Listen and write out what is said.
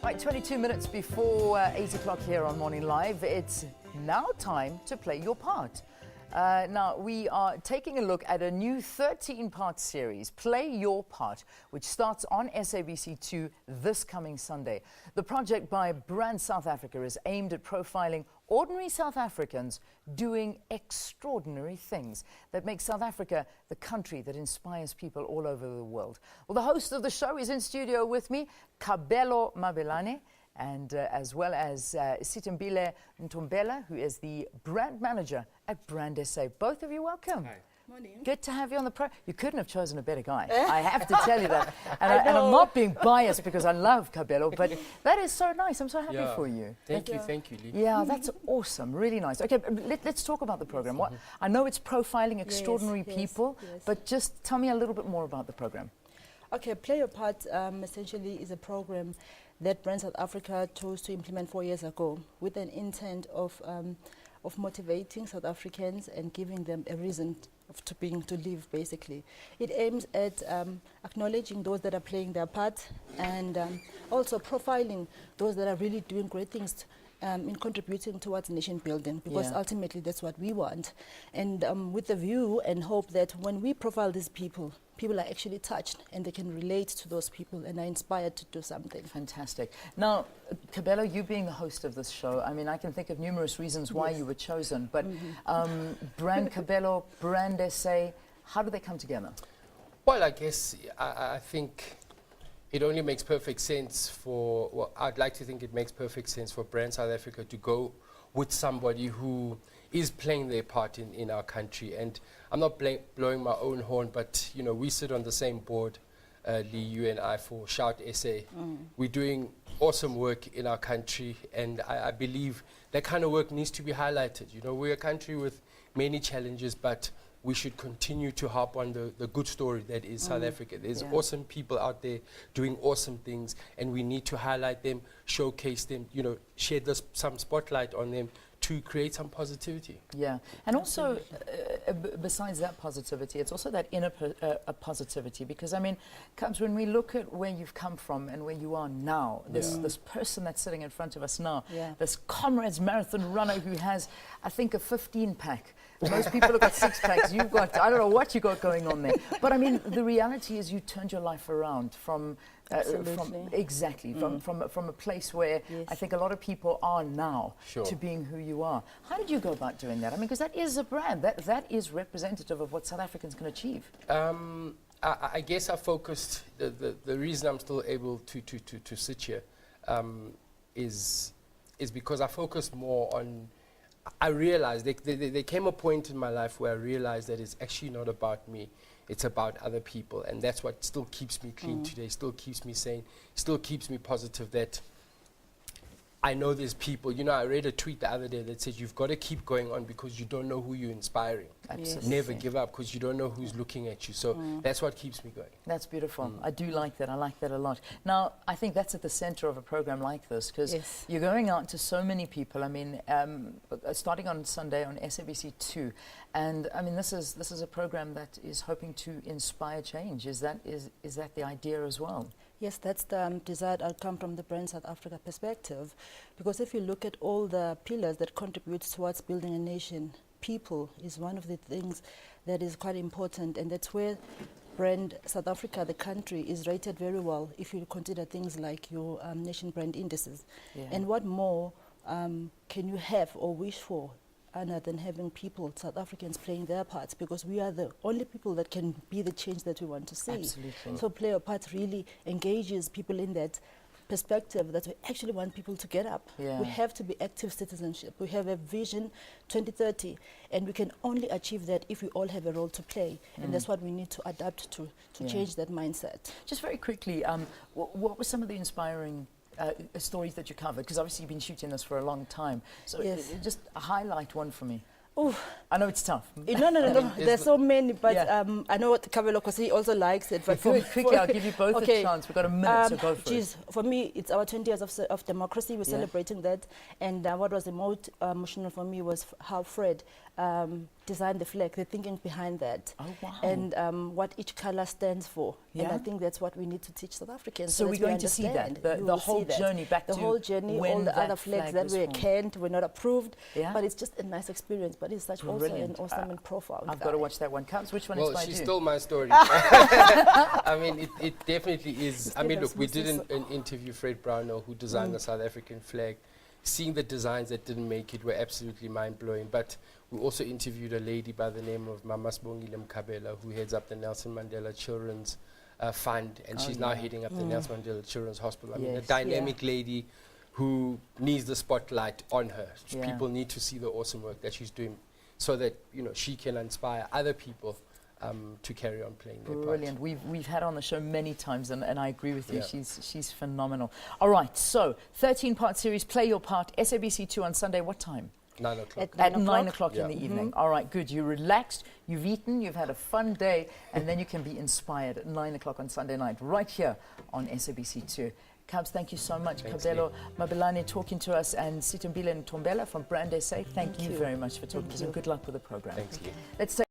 Right, 22 minutes before 8 o'clock here on Morning Live. It's now time to play your part. Now, we are taking a look at a new 13-part series, Play Your Part, which starts on SABC 2 this coming Sunday. The project by Brand South Africa is aimed at profiling ordinary South Africans doing extraordinary things that make South Africa the country that inspires people all over the world. Well, the host of the show is in studio with me, Kabelo Mabelane, and as well as Sithembile Ntombela, who is the brand manager at Brand SA. Both of you, welcome. Hi. Morning. Good to have you on the pro. You couldn't have chosen a better guy. I have to tell you that. And I'm not being biased because I love Kabelo, but that is so nice. I'm so happy for you. Thank you, Lee. Yeah, that's awesome. Really nice. Okay, let's talk about the program. What, I know it's profiling extraordinary people, but just tell me a little bit more about the program. Okay, Play Your Part essentially is a program that Brand South Africa chose to implement 4 years ago with an intent of motivating South Africans and giving them a reason to live, basically. It aims at acknowledging those that are playing their part and also profiling those that are really doing great things in contributing towards nation building, because ultimately that's what we want. And with the view and hope that when we profile these people, people are actually touched and they can relate to those people and are inspired to do something. Fantastic. Now, Kabelo, you being the host of this show, I mean, I can think of numerous reasons why you were chosen, but Brand Kabelo, Brand SA, how do they come together? Well, I guess I think it only makes perfect sense for, well, I'd like to think it makes perfect sense for Brand South Africa to go with somebody who is playing their part in our country. And I'm not blowing my own horn, but, you know, we sit on the same board, Lee, you and I, for Shout SA. We're doing awesome work in our country, and I believe that kind of work needs to be highlighted. You know, we're a country with many challenges, but we should continue to harp on the good story that is South Africa. There's awesome people out there doing awesome things, and we need to highlight them, showcase them, you know, shed some spotlight on them to create some positivity. Yeah, and also, besides that positivity, it's also that inner positivity, because, I mean, Cubs, when we look at where you've come from and where you are now, this person that's sitting in front of us now, this Comrades Marathon runner who has, I think, a 15-pack. Most people have got 6-packs. You've got, I don't know what you got going on there. But I mean, the reality is you turned your life around from a place where I think a lot of people are now to being who you are. How did you go about doing that? I mean, because that is a brand. That is representative of what South Africans can achieve. I guess I focused, the reason I'm still able to sit here is because I focused more on, I realized there came a point in my life where I realized that it's actually not about me, it's about other people, and that's what still keeps me clean today, still keeps me sane, still keeps me positive, that I know there's people. You know, I read a tweet the other day that said you've got to keep going on because you don't know who you're inspiring. Absolutely. Never give up because you don't know who's looking at you. So that's what keeps me going. That's beautiful. I do like that. I like that a lot. Now, I think that's at the center of a program like this, because you're going out to so many people. I mean, starting on Sunday on SABC 2, and I mean, this is a program that is hoping to inspire change. Is that the idea as well? Yes, that's the desired outcome from the Brand South Africa perspective, because if you look at all the pillars that contribute towards building a nation, people is one of the things that is quite important, and that's where Brand South Africa, the country, is rated very well if you consider things like your nation brand indices. And what more can you have or wish for other than having people, South Africans, playing their parts, because we are the only people that can be the change that we want to see. Absolutely. So Play Your Part really engages people in that perspective that we actually want people to get up. We have to be active citizenship. We have a vision 2030, and we can only achieve that if we all have a role to play, and that's what we need to adapt to change that mindset. Just very quickly, what were some of the inspiring stories that you covered? Because obviously you've been shooting this for a long time. So just highlight one for me. Oh, I know it's tough. No. There's so many, but I know what Kabelo, because he also likes it. But quickly, I'll give you both a chance. We've got a minute, so go for it. For me, it's our 20 years of democracy. We're celebrating that. And what was the most emotional for me was how Fred designed the flag, the thinking behind that. Oh, wow. And what each color stands for. And Yeah. I think that's what we need to teach South Africans. So that we're we going to see that, understand. You the will whole see that. journey back the to whole journey, when all the that other flags flag that was were formed. canned, were not approved. Yeah. But it's just a nice experience. But it's such also an Brilliant. awesome and profound. I've got to watch that one. Cubs, which one Well, inspired she you? stole my story. I mean, it definitely is. I give mean, us look, we Mrs. did an interview Fred Brownell, who designed the South African flag. Seeing the designs that didn't make it were absolutely mind-blowing. But we also interviewed a lady by the name of Mama Sithembile Ntombela, who heads up the Nelson Mandela Children's Fund, and she's now heading up the Nelson Mandela Children's Hospital. I mean, a Yes. dynamic lady who needs the spotlight on her. Yeah. People need to see the awesome work that she's doing, so that she can inspire other people to carry on playing their part. Brilliant. We've had her on the show many times, and I agree with you. Yeah. She's phenomenal. All right, so 13-part series, Play Your Part, SABC2 on Sunday. What time? 9 o'clock. At 9 9 o'clock? o'clock in the evening. All right, good. You're relaxed, you've eaten, you've had a fun day, and then you can be inspired at 9 o'clock on Sunday night, right here on SABC2. Cubs, thank you so much. Thanks, Kabelo Mabelane talking to us, and Sithembile Ntombela from Brand SA. Thank you very much for talking to us, and good luck with the program. Thanks, Lee. Let's take